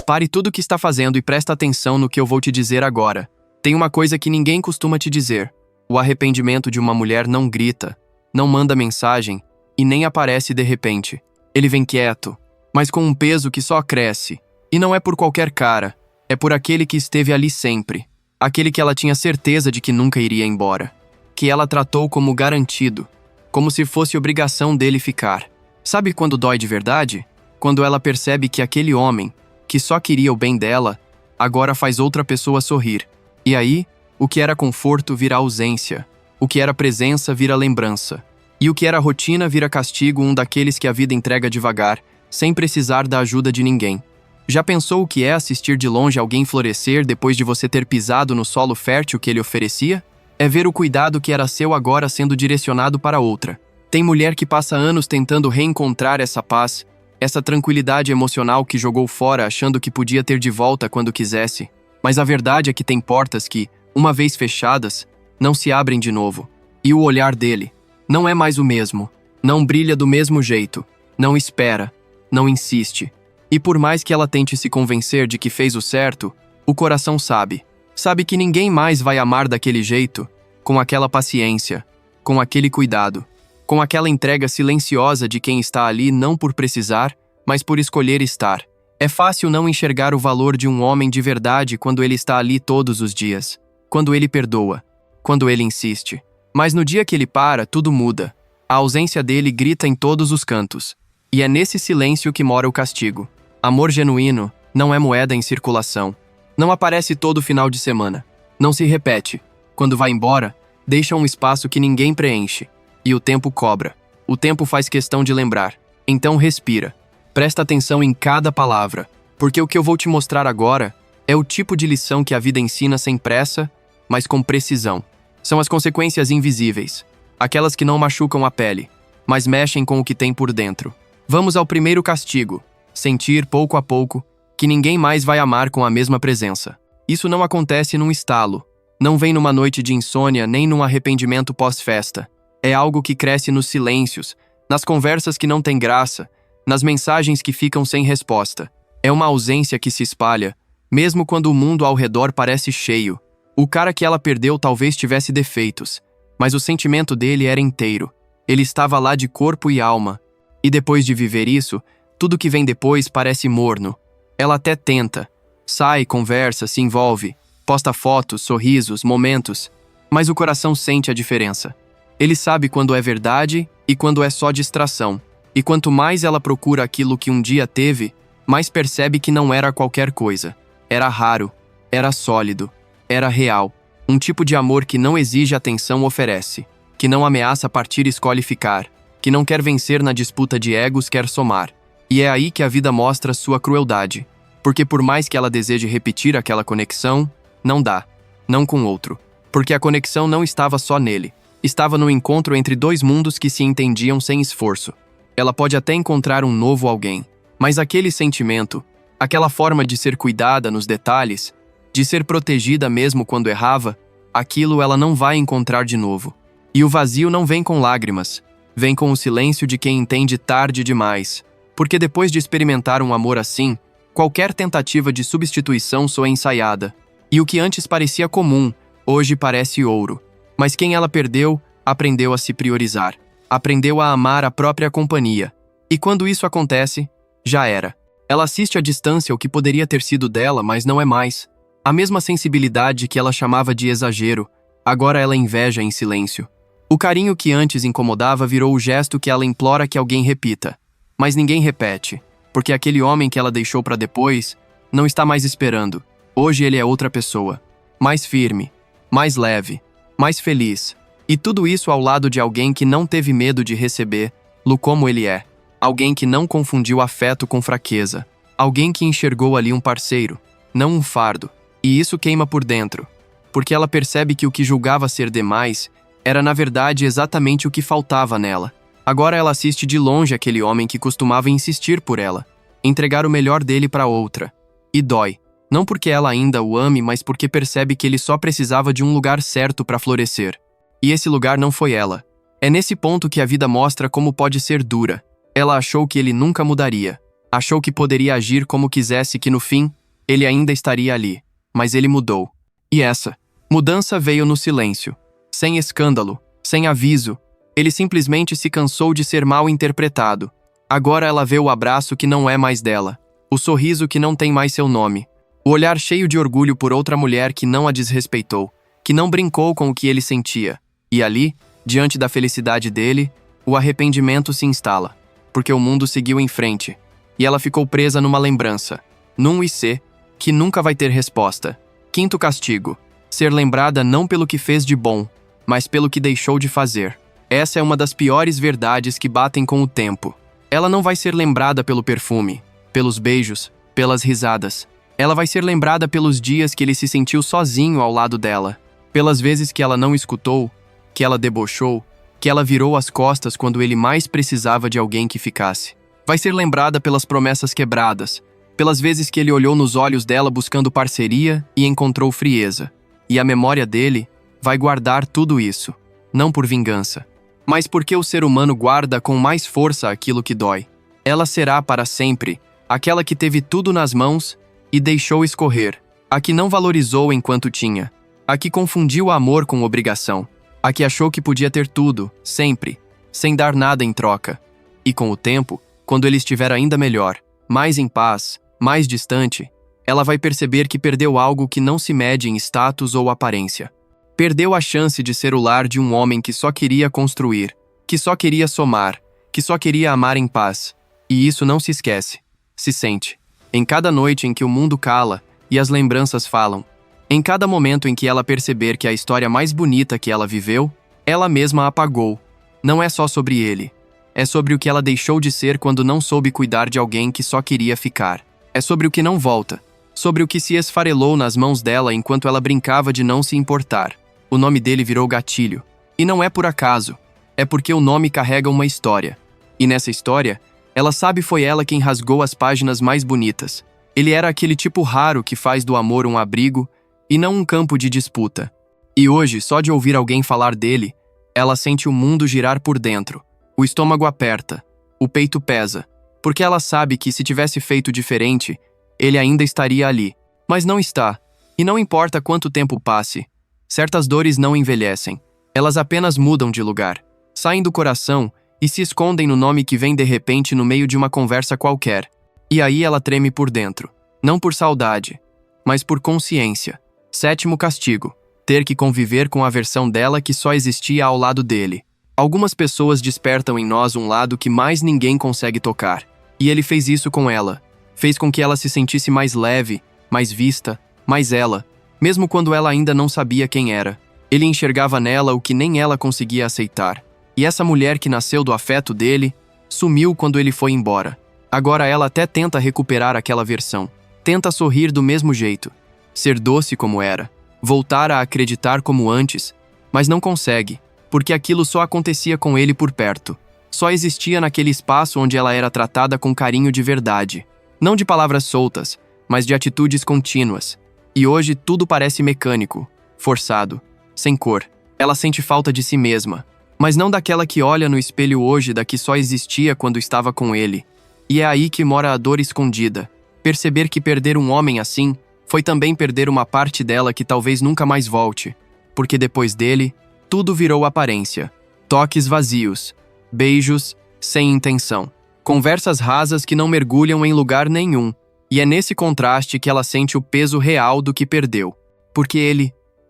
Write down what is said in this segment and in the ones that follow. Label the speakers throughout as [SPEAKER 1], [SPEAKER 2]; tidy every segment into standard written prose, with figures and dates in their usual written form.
[SPEAKER 1] Pare tudo o que está fazendo e presta atenção no que eu vou te dizer agora. Tem uma coisa que ninguém costuma te dizer. O arrependimento de uma mulher não grita, não manda mensagem e nem aparece de repente. Ele vem quieto, mas com um peso que só cresce. E não é por qualquer cara, é por aquele que esteve ali sempre. Aquele que ela tinha certeza de que nunca iria embora. Que ela tratou como garantido, como se fosse obrigação dele ficar. Sabe quando dói de verdade? Quando ela percebe que aquele homem, que só queria o bem dela, agora faz outra pessoa sorrir. E aí, o que era conforto vira ausência. O que era presença vira lembrança. E o que era rotina vira castigo, um daqueles que a vida entrega devagar, sem precisar da ajuda de ninguém. Já pensou o que é assistir de longe alguém florescer depois de você ter pisado no solo fértil que ele oferecia? É ver o cuidado que era seu agora sendo direcionado para outra. Tem mulher que passa anos tentando reencontrar essa paz, essa tranquilidade emocional que jogou fora achando que podia ter de volta quando quisesse. Mas a verdade é que tem portas que, uma vez fechadas, não se abrem de novo. E o olhar dele não é mais o mesmo, não brilha do mesmo jeito, não espera, não insiste. E por mais que ela tente se convencer de que fez o certo, o coração sabe. Sabe que ninguém mais vai amar daquele jeito, com aquela paciência, com aquele cuidado, com aquela entrega silenciosa de quem está ali não por precisar, mas por escolher estar. É fácil não enxergar o valor de um homem de verdade quando ele está ali todos os dias, quando ele perdoa, quando ele insiste. Mas no dia que ele para, tudo muda. A ausência dele grita em todos os cantos. E é nesse silêncio que mora o castigo. Amor genuíno não é moeda em circulação. Não aparece todo final de semana. Não se repete. Quando vai embora, deixa um espaço que ninguém preenche. E o tempo cobra. O tempo faz questão de lembrar. Então respira. Presta atenção em cada palavra. Porque o que eu vou te mostrar agora é o tipo de lição que a vida ensina sem pressa, mas com precisão. São as consequências invisíveis. Aquelas que não machucam a pele, mas mexem com o que tem por dentro. Vamos ao primeiro castigo. Sentir, pouco a pouco, que ninguém mais vai amar com a mesma presença. Isso não acontece num estalo. Não vem numa noite de insônia, nem num arrependimento pós-festa. É algo que cresce nos silêncios, nas conversas que não têm graça, nas mensagens que ficam sem resposta. É uma ausência que se espalha, mesmo quando o mundo ao redor parece cheio. O cara que ela perdeu talvez tivesse defeitos, mas o sentimento dele era inteiro. Ele estava lá de corpo e alma. E depois de viver isso, tudo que vem depois parece morno. Ela até tenta. Sai, conversa, se envolve, posta fotos, sorrisos, momentos. Mas o coração sente a diferença. Ele sabe quando é verdade e quando é só distração. E quanto mais ela procura aquilo que um dia teve, mais percebe que não era qualquer coisa. Era raro, era sólido, era real. Um tipo de amor que não exige atenção oferece. Que não ameaça partir escolhe ficar. Que não quer vencer na disputa de egos quer somar. E é aí que a vida mostra sua crueldade. Porque por mais que ela deseje repetir aquela conexão, não dá. Não com outro. Porque a conexão não estava só nele. Estava no encontro entre dois mundos que se entendiam sem esforço. Ela pode até encontrar um novo alguém. Mas aquele sentimento, aquela forma de ser cuidada nos detalhes, de ser protegida mesmo quando errava, aquilo ela não vai encontrar de novo. E o vazio não vem com lágrimas. Vem com o silêncio de quem entende tarde demais. Porque depois de experimentar um amor assim, qualquer tentativa de substituição soa ensaiada. E o que antes parecia comum, hoje parece ouro. Mas quem ela perdeu, aprendeu a se priorizar. Aprendeu a amar a própria companhia. E quando isso acontece, já era. Ela assiste à distância o que poderia ter sido dela, mas não é mais. A mesma sensibilidade que ela chamava de exagero, agora ela inveja em silêncio. O carinho que antes incomodava virou o gesto que ela implora que alguém repita. Mas ninguém repete, porque aquele homem que ela deixou para depois não está mais esperando. Hoje ele é outra pessoa. Mais firme, mais leve, mais feliz. E tudo isso ao lado de alguém que não teve medo de recebê-lo como ele é. Alguém que não confundiu afeto com fraqueza. Alguém que enxergou ali um parceiro, não um fardo. E isso queima por dentro, porque ela percebe que o que julgava ser demais era na verdade exatamente o que faltava nela. Agora ela assiste de longe aquele homem que costumava insistir por ela, entregar o melhor dele para outra. E dói, não porque ela ainda o ame, mas porque percebe que ele só precisava de um lugar certo para florescer. E esse lugar não foi ela. É nesse ponto que a vida mostra como pode ser dura. Ela achou que ele nunca mudaria. Achou que poderia agir como quisesse, que no fim, ele ainda estaria ali. Mas ele mudou. E essa mudança veio no silêncio. Sem escândalo, sem aviso. Ele simplesmente se cansou de ser mal interpretado. Agora ela vê o abraço que não é mais dela. O sorriso que não tem mais seu nome. O olhar cheio de orgulho por outra mulher que não a desrespeitou, que não brincou com o que ele sentia. E ali, diante da felicidade dele, o arrependimento se instala. Porque o mundo seguiu em frente. E ela ficou presa numa lembrança. Num IC, que nunca vai ter resposta. Quinto castigo. Ser lembrada não pelo que fez de bom, mas pelo que deixou de fazer. Essa é uma das piores verdades que batem com o tempo. Ela não vai ser lembrada pelo perfume, pelos beijos, pelas risadas. Ela vai ser lembrada pelos dias que ele se sentiu sozinho ao lado dela. Pelas vezes que ela não escutou, que ela debochou, que ela virou as costas quando ele mais precisava de alguém que ficasse. Vai ser lembrada pelas promessas quebradas, pelas vezes que ele olhou nos olhos dela buscando parceria e encontrou frieza. E a memória dele vai guardar tudo isso, não por vingança, mas porque o ser humano guarda com mais força aquilo que dói. Ela será para sempre aquela que teve tudo nas mãos e deixou escorrer, a que não valorizou enquanto tinha, a que confundiu amor com obrigação, a que achou que podia ter tudo, sempre, sem dar nada em troca. E com o tempo, quando ele estiver ainda melhor, mais em paz, mais distante, ela vai perceber que perdeu algo que não se mede em status ou aparência. Perdeu a chance de ser o lar de um homem que só queria construir, que só queria somar, que só queria amar em paz. E isso não se esquece, se sente. Em cada noite em que o mundo cala e as lembranças falam, em cada momento em que ela perceber que a história mais bonita que ela viveu, ela mesma apagou. Não é só sobre ele. É sobre o que ela deixou de ser quando não soube cuidar de alguém que só queria ficar. É sobre o que não volta. Sobre o que se esfarelou nas mãos dela enquanto ela brincava de não se importar. O nome dele virou gatilho. E não é por acaso. É porque o nome carrega uma história. E nessa história, ela sabe foi ela quem rasgou as páginas mais bonitas. Ele era aquele tipo raro que faz do amor um abrigo e não um campo de disputa. E hoje, só de ouvir alguém falar dele, ela sente o mundo girar por dentro. O estômago aperta. O peito pesa. Porque ela sabe que se tivesse feito diferente, ele ainda estaria ali. Mas não está. E não importa quanto tempo passe. Certas dores não envelhecem. Elas apenas mudam de lugar. Saem do coração e se escondem no nome que vem de repente no meio de uma conversa qualquer. E aí ela treme por dentro. Não por saudade, mas por consciência. Sétimo castigo. Ter que conviver com a versão dela que só existia ao lado dele. Algumas pessoas despertam em nós um lado que mais ninguém consegue tocar. E ele fez isso com ela. Fez com que ela se sentisse mais leve, mais vista, mais ela, mesmo quando ela ainda não sabia quem era. Ele enxergava nela o que nem ela conseguia aceitar. E essa mulher que nasceu do afeto dele, sumiu quando ele foi embora. Agora ela até tenta recuperar aquela versão. Tenta sorrir do mesmo jeito. Ser doce como era. Voltar a acreditar como antes. Mas não consegue, porque aquilo só acontecia com ele por perto. Só existia naquele espaço onde ela era tratada com carinho de verdade. Não de palavras soltas, mas de atitudes contínuas. E hoje tudo parece mecânico, forçado, sem cor. Ela sente falta de si mesma, mas não daquela que olha no espelho hoje da que só existia quando estava com ele. E é aí que mora a dor escondida. Perceber que perder um homem assim foi também perder uma parte dela que talvez nunca mais volte. Porque depois dele, tudo virou aparência. Toques vazios, beijos sem intenção. Conversas rasas que não mergulham em lugar nenhum. E é nesse contraste que ela sente o peso real do que perdeu. Porque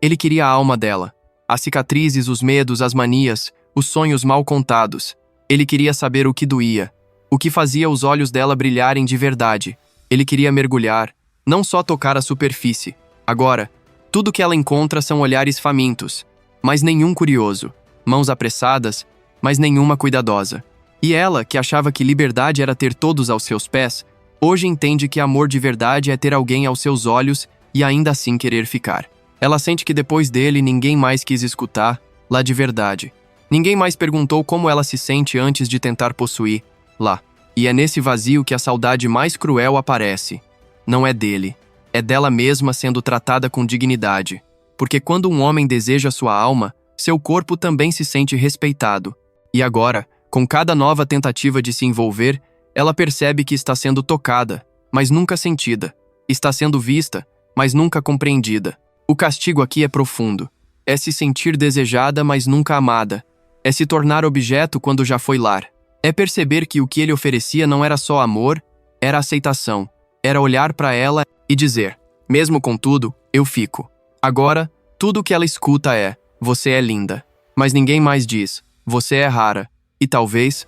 [SPEAKER 1] ele queria a alma dela. As cicatrizes, os medos, as manias, os sonhos mal contados. Ele queria saber o que doía. O que fazia os olhos dela brilharem de verdade. Ele queria mergulhar, não só tocar a superfície. Agora, tudo que ela encontra são olhares famintos, mas nenhum curioso. Mãos apressadas, mas nenhuma cuidadosa. E ela, que achava que liberdade era ter todos aos seus pés, hoje entende que amor de verdade é ter alguém aos seus olhos e ainda assim querer ficar. Ela sente que depois dele ninguém mais quis escutar, lá de verdade. Ninguém mais perguntou como ela se sente antes de tentar possuir, lá. E é nesse vazio que a saudade mais cruel aparece. Não é dele, é dela mesma sendo tratada com dignidade. Porque quando um homem deseja sua alma, seu corpo também se sente respeitado. E agora, com cada nova tentativa de se envolver, Ela percebe que está sendo tocada, mas nunca sentida. Está sendo vista, mas nunca compreendida. O castigo aqui é profundo. É se sentir desejada, mas nunca amada. É se tornar objeto quando já foi lar. É perceber que o que ele oferecia não era só amor, era aceitação. Era olhar para ela e dizer: mesmo com tudo, eu fico. Agora, tudo o que ela escuta é: você é linda. Mas ninguém mais diz: você é rara. E talvez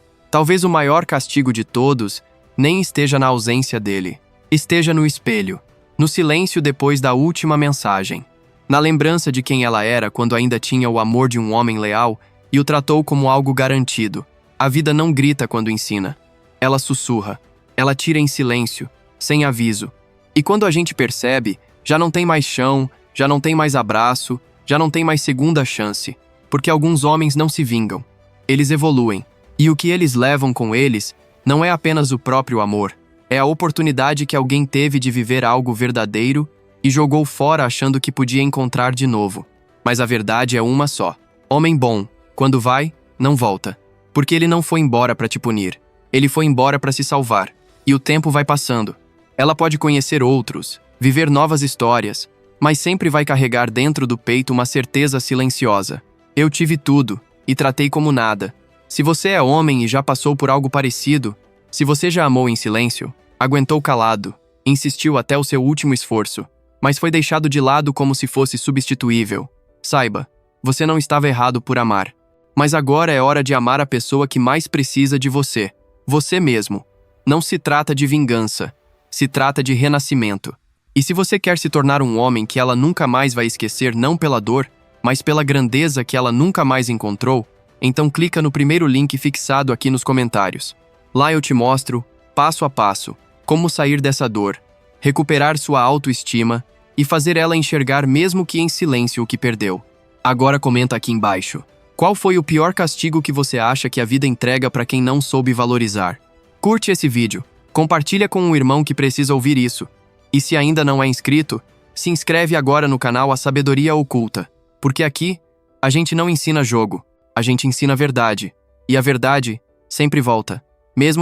[SPEAKER 1] o maior castigo de todos nem esteja na ausência dele. Esteja no espelho, no silêncio depois da última mensagem. Na lembrança de quem ela era quando ainda tinha o amor de um homem leal e o tratou como algo garantido. A vida não grita quando ensina. Ela sussurra. Ela tira em silêncio, sem aviso. E quando a gente percebe, já não tem mais chão, já não tem mais abraço, já não tem mais segunda chance. Porque alguns homens não se vingam. Eles evoluem. E o que eles levam com eles não é apenas o próprio amor. É a oportunidade que alguém teve de viver algo verdadeiro e jogou fora achando que podia encontrar de novo. Mas a verdade é uma só. Homem bom, quando vai, não volta. Porque ele não foi embora para te punir. Ele foi embora para se salvar. E o tempo vai passando. Ela pode conhecer outros, viver novas histórias, mas sempre vai carregar dentro do peito uma certeza silenciosa. Eu tive tudo, e tratei como nada. Se você é homem e já passou por algo parecido, se você já amou em silêncio, aguentou calado, insistiu até o seu último esforço, mas foi deixado de lado como se fosse substituível, saiba, você não estava errado por amar. Mas agora é hora de amar a pessoa que mais precisa de você, você mesmo. Não se trata de vingança, se trata de renascimento. E se você quer se tornar um homem que ela nunca mais vai esquecer não pela dor, mas pela grandeza que ela nunca mais encontrou, então clica no primeiro link fixado aqui nos comentários. Lá eu te mostro, passo a passo, como sair dessa dor, recuperar sua autoestima e fazer ela enxergar mesmo que em silêncio o que perdeu. Agora comenta aqui embaixo. Qual foi o pior castigo que você acha que a vida entrega para quem não soube valorizar? Curte esse vídeo, compartilha com um irmão que precisa ouvir isso. E se ainda não é inscrito, se inscreve agora no canal A Sabedoria Oculta. Porque aqui, a gente não ensina jogo, a gente ensina verdade. E a verdade sempre volta, mesmo que